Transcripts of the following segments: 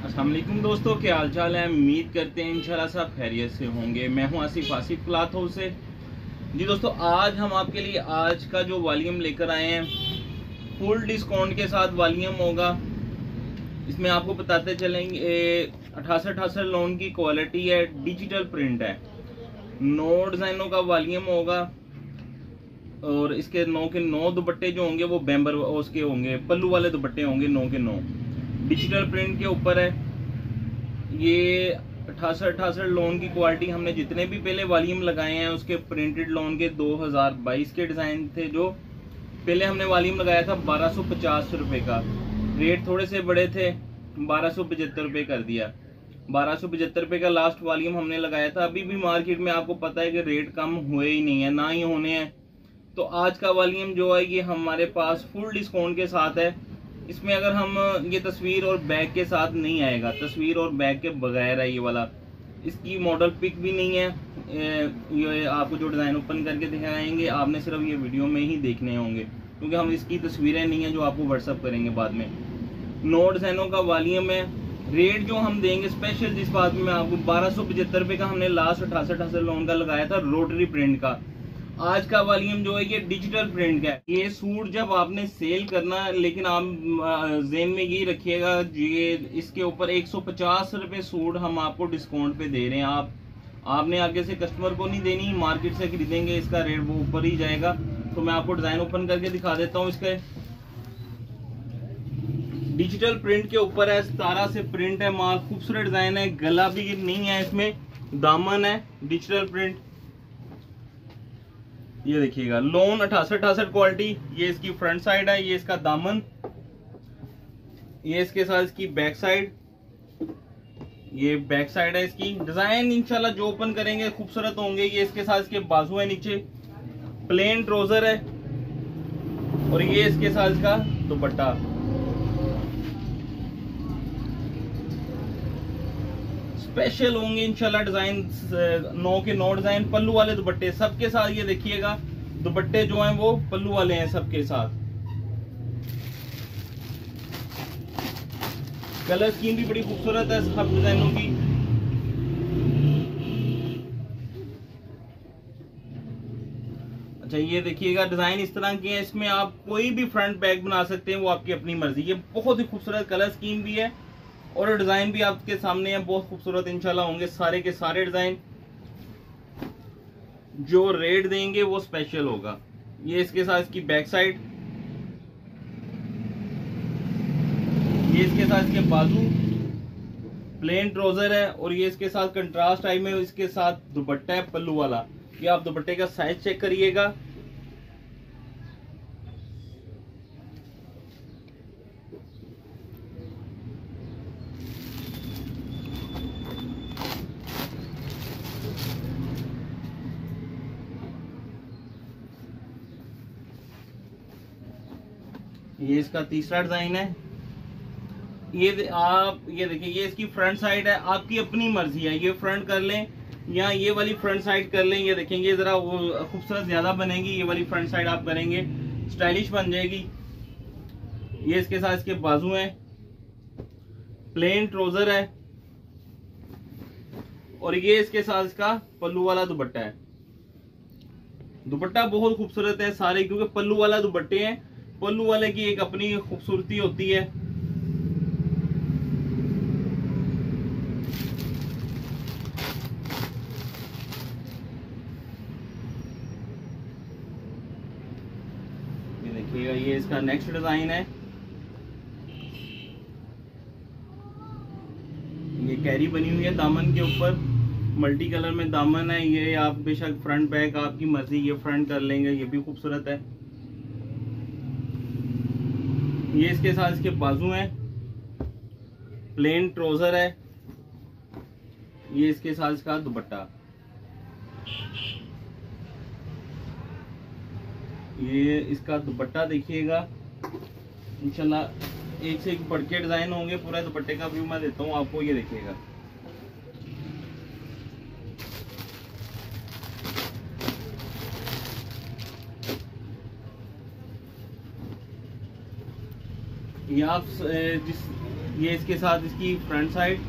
अस्सलाम वालेकुम दोस्तों, क्या हाल चाल है। उम्मीद करते हैं इंशाल्लाह सब खैरियत से होंगे। मैं हूं आसिफ क्लॉथ हाउस से। जी दोस्तों, आज हम आपके लिए आज का जो वॉल्यूम लेकर आए हैं फुल डिस्काउंट के साथ वॉल्यूम होगा। इसमें आपको बताते चलेंगे 68 लोन की क्वालिटी है, डिजिटल प्रिंट है, 9 डिजाइनों का वॉल्यूम होगा और इसके 9 के 9 दुपट्टे जो होंगे वो बैम्बर उसके होंगे, पल्लू वाले दुपट्टे होंगे 9 के 9 डिजिटल प्रिंट के ऊपर है। ये 68 लोन की क्वालिटी हमने जितने भी पहले वॉल्यूम लगाए हैं उसके प्रिंटेड लोन के 2022 के डिजाइन थे। जो पहले हमने वॉल्यूम लगाया था 1250 रुपए का, रेट थोड़े से बड़े थे, 1275 रुपए कर दिया। 1275 रुपए का लास्ट वॉल्यूम हमने लगाया था। अभी भी मार्केट में आपको पता है कि रेट कम हुए ही नहीं है, ना ही होने हैं। तो आज का वॉल्यूम जो है ये हमारे पास फुल डिस्काउंट के साथ है। इसमें अगर हम ये तस्वीर और बैग के साथ नहीं आएगा, तस्वीर और बैग के बगैर है ये वाला। इसकी मॉडल पिक भी नहीं है। ये आपको जो डिज़ाइन ओपन करके दिखाएंगे आपने सिर्फ ये वीडियो में ही देखने होंगे, क्योंकि हम इसकी तस्वीरें नहीं है जो आपको व्हाट्सअप करेंगे बाद में। 9 डिज़ाइनों का वॉल्यूम है। रेट जो हम देंगे स्पेशल जिस बात में आपको 1275 रुपये का हमने लास्ट 68 लोन का लगाया था रोटरी प्रिंट का। आज का वॉल्यूम जो है ये डिजिटल प्रिंट का है। ये सूट जब आपने सेल करना, लेकिन आप ज़हन में ये रखिएगा, ये इसके ऊपर 150 रुपये सूट हम आपको डिस्काउंट पे दे रहे हैं। आपने आगे से कस्टमर को नहीं देनी, मार्केट से खरीदेंगे इसका रेट वो ऊपर ही जाएगा। तो मैं आपको डिजाइन ओपन करके दिखा देता हूँ। इसके डिजिटल प्रिंट के ऊपर है, 17 से प्रिंट है, माल खूबसूरत डिजाइन है, गला भी नहीं है, इसमें दामन है, डिजिटल प्रिंट। ये देखिएगा लोन 68 क्वालिटी। ये इसकी फ्रंट साइड है, ये इसका दामन, ये इसके साथ इसकी बैक साइड, ये बैक साइड है इसकी। डिजाइन इंशाल्लाह जो ओपन करेंगे खूबसूरत होंगे। ये इसके साथ इसके बाजू है, नीचे प्लेन ट्राउजर है और ये इसके साथ इसका दुपट्टा। स्पेशल होंगे इंशाल्लाह डिजाइन, 9 के 9 डिजाइन, पल्लू वाले दुपट्टे सबके साथ। ये देखिएगा दुपट्टे जो हैं वो पल्लू वाले हैं सबके साथ। कलर स्कीम भी बड़ी खूबसूरत है सब डिजाइनों की। अच्छा ये देखिएगा डिजाइन इस तरह की है। इसमें आप कोई भी फ्रंट बैक बना सकते हैं, वो आपकी अपनी मर्जी। ये बहुत ही खूबसूरत कलर स्कीम भी है और डिजाइन भी आपके सामने है, बहुत खूबसूरत इंशाल्लाह होंगे सारे के सारे डिजाइन। जो रेट देंगे वो स्पेशल होगा। ये इसके साथ इसकी बैक साइड, ये इसके साथ इसके बाजू, प्लेन ट्राउजर है और ये इसके साथ कंट्रास्ट टाइप में इसके साथ दुपट्टा है पल्लू वाला। ये आप दुपट्टे का साइज चेक करिएगा। ये इसका तीसरा डिजाइन है। ये देखिए, ये इसकी फ्रंट साइड है, आपकी अपनी मर्जी है, ये फ्रंट कर लें या ये वाली फ्रंट साइड कर लें। ये देखेंगे जरा वो खूबसूरत ज्यादा बनेगी, ये वाली फ्रंट साइड आप करेंगे स्टाइलिश बन जाएगी। ये इसके साथ इसके बाजू हैं, प्लेन ट्राउजर है और ये इसके साथ इसका पल्लू वाला दुपट्टा है। दुपट्टा बहुत खूबसूरत है सारे, क्योंकि पल्लू वाला दुपट्टे हैं। पल्लू वाले की एक अपनी खूबसूरती होती है। ये देखिएगा, ये इसका नेक्स्ट डिजाइन है। ये कैरी बनी हुई है दामन के ऊपर, मल्टी कलर में दामन है। ये आप बेशक फ्रंट बैक आपकी मर्जी, ये फ्रंट कर लेंगे, ये भी खूबसूरत है। ये इसके साथ इसके बाजू हैं, प्लेन ट्राउजर है, ये इसके साथ इसका दुपट्टा। ये इसका दुपट्टा देखिएगा इंशाल्लाह एक से एक बढ़ के डिजाइन होंगे। पूरा दुपट्टे का व्यू मैं देता हूँ आपको, ये देखिएगा। ये आप जिस ये इसके साथ इसकी front side,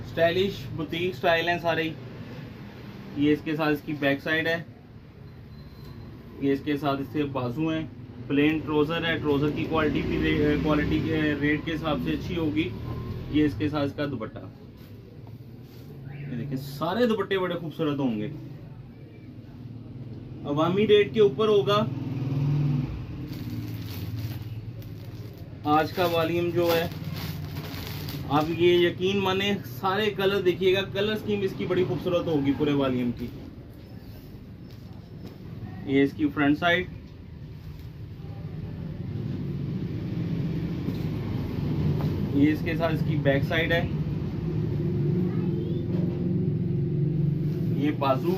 stylish boutique style है सारे। ये इसके साथ इसकी बैक साइड है। ये इसके साथ इसके बाजू हैं। प्लेन ट्राउजर है, ट्राउजर की क्वालिटी भी क्वालिटी के रेट के हिसाब से अच्छी होगी। ये इसके साथ इसका दुपट्टा, ये देखिए सारे दुपट्टे बड़े खूबसूरत होंगे। अवामी रेट के ऊपर होगा। आज का वॉल्यूम जो है, आप ये यकीन माने सारे कलर देखिएगा, कलर स्कीम इसकी बड़ी खूबसूरत होगी पूरे वॉल्यूम की। ये इसकी फ्रंट साइड, ये इसके साथ इसकी बैक साइड है। ये बाजू,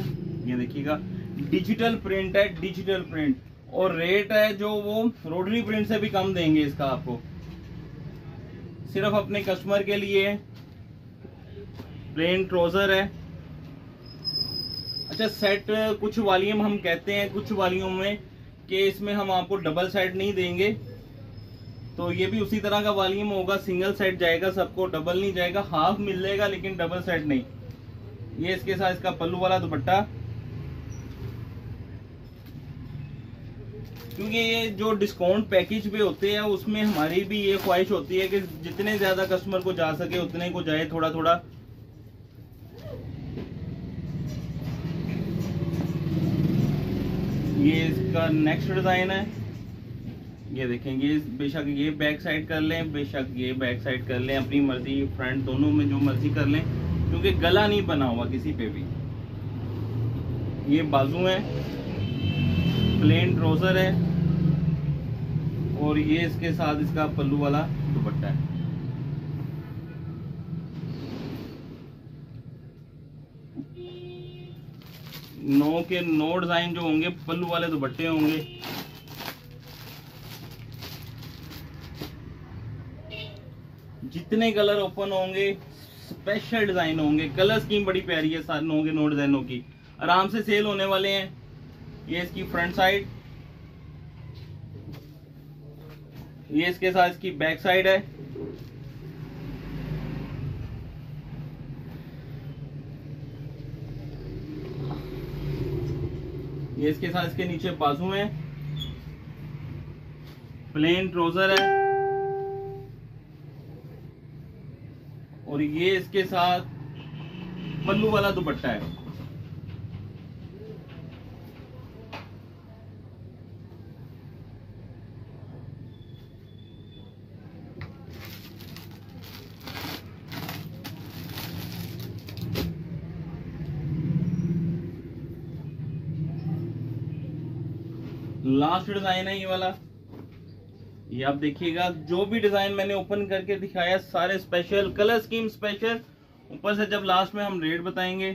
ये देखिएगा डिजिटल प्रिंट है, डिजिटल प्रिंट। और रेट है जो वो रोटरी प्रिंट से भी कम देंगे इसका आपको, सिर्फ अपने कस्टमर के लिए। प्लेन ट्राउजर है। अच्छा, सेट कुछ वॉल्यूम हम कहते हैं कुछ वॉल्यूम में कि इसमें हम आपको डबल सेट नहीं देंगे, तो ये भी उसी तरह का वॉल्यूम होगा। सिंगल सेट जाएगा सबको, डबल नहीं जाएगा। हाफ मिल जाएगा लेकिन डबल सेट नहीं। ये इसके साथ इसका पल्लू वाला दुपट्टा, क्योंकि ये जो डिस्काउंट पैकेज पे होते हैं उसमें हमारी भी ये ख्वाहिश होती है कि जितने ज्यादा कस्टमर को जा सके उतने को जाए, थोड़ा थोड़ा। ये इसका नेक्स्ट डिजाइन है। ये देखेंगे, बेशक ये बैक साइड कर लें, बेशक ये बैक साइड कर लें, अपनी मर्जी, फ्रंट दोनों में जो मर्जी कर लें, क्योंकि गला नहीं बना हुआ किसी पे भी। ये बाजू है, प्लेन ट्राउजर है, और ये इसके साथ इसका पल्लू वाला दुपट्टा है। नौ के नौ डिजाइन जो होंगे पल्लू वाले दुपट्टे होंगे। जितने कलर ओपन होंगे स्पेशल डिजाइन होंगे। कलर स्कीम बड़ी प्यारी है सारे नौ के नौ डिजाइनों की, आराम से सेल होने वाले हैं। ये इसकी फ्रंट साइड, ये इसके साथ इसकी बैक साइड है। ये इसके साथ इसके नीचे बाजू है। प्लेन ट्राउजर है, और ये इसके साथ पल्लू वाला दुपट्टा है। लास्ट डिजाइन है ये वाला। ये आप देखिएगा, जो भी डिजाइन मैंने ओपन करके दिखाया सारे स्पेशल, कलर स्कीम स्पेशल। ऊपर से जब लास्ट में हम रेट बताएंगे,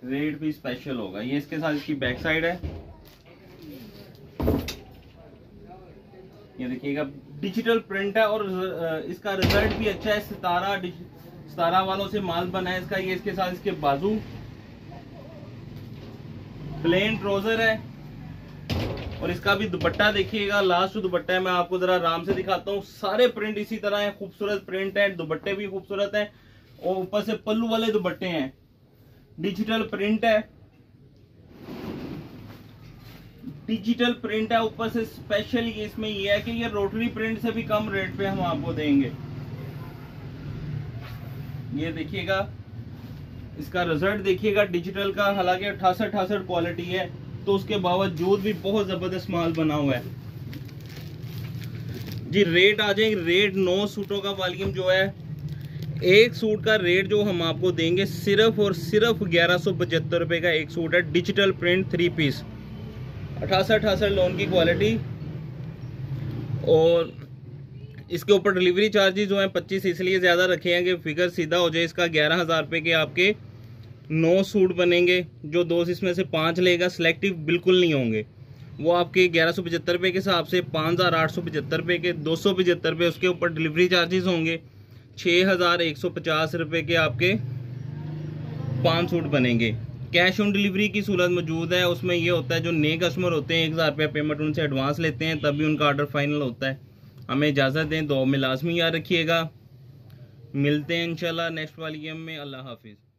रेट भी स्पेशल होगा। ये इसके साथ इसकी बैक साइड है। ये देखिएगा डिजिटल प्रिंट है, और इसका रिजल्ट भी अच्छा है। सितारा वालों से माल बना है इसका। ये इसके साथ इसके बाजू, प्लेन ट्राउजर है, और इसका भी दुपट्टा देखिएगा। लास्ट दुपट्टा है, मैं आपको जरा आराम से दिखाता हूँ। सारे प्रिंट इसी तरह है, खूबसूरत प्रिंट है, दुपट्टे भी खूबसूरत है, और ऊपर से पल्लू वाले दुपट्टे हैं। डिजिटल प्रिंट है, डिजिटल प्रिंट है। ऊपर से स्पेशल ये इसमें ये है कि ये रोटरी प्रिंट से भी कम रेट पे हम आपको देंगे। ये देखिएगा, इसका रिजल्ट देखिएगा डिजिटल का। हालांकि 68 क्वालिटी है, तो उसके बावजूद भी बहुत जबरदस्त माल बना हुआ है जी। रेट आ जाएंगे, रेट 9 सूटों का वॉल्यूम जो है, एक सूट का रेट जो हम आपको देंगे सिर्फ और सिर्फ 1175 रुपए का एक सूट है। डिजिटल प्रिंट 3 पीस, 68 लोन की क्वालिटी, और इसके ऊपर डिलीवरी चार्जेस जो है 25 इसलिए ज्यादा रखे हैं कि फिगर सीधा हो जाए। इसका 11,000 रुपए के आपके 9 सूट बनेंगे। जो दोस्त इसमें से 5 लेगा, सिलेक्टिव बिल्कुल नहीं होंगे, वो आपके 1175 रुपए के हिसाब से 5,875 रुपए के 275 रुपए उसके ऊपर डिलीवरी चार्जेस होंगे। 6,150 रुपए के आपके 5 सूट बनेंगे। कैश ऑन डिलीवरी की सूरत मौजूद है। उसमें ये होता है जो नए कस्टमर होते हैं 1,000 रुपया पेमेंट उनसे एडवांस लेते हैं, तभी उनका ऑर्डर फाइनल होता है। हमें इजाज़त दें, दुआ में लाजमी याद रखिएगा। मिलते हैं इंशाल्लाह नेक्स्ट वाली गेम में। अल्लाह हाफिज़।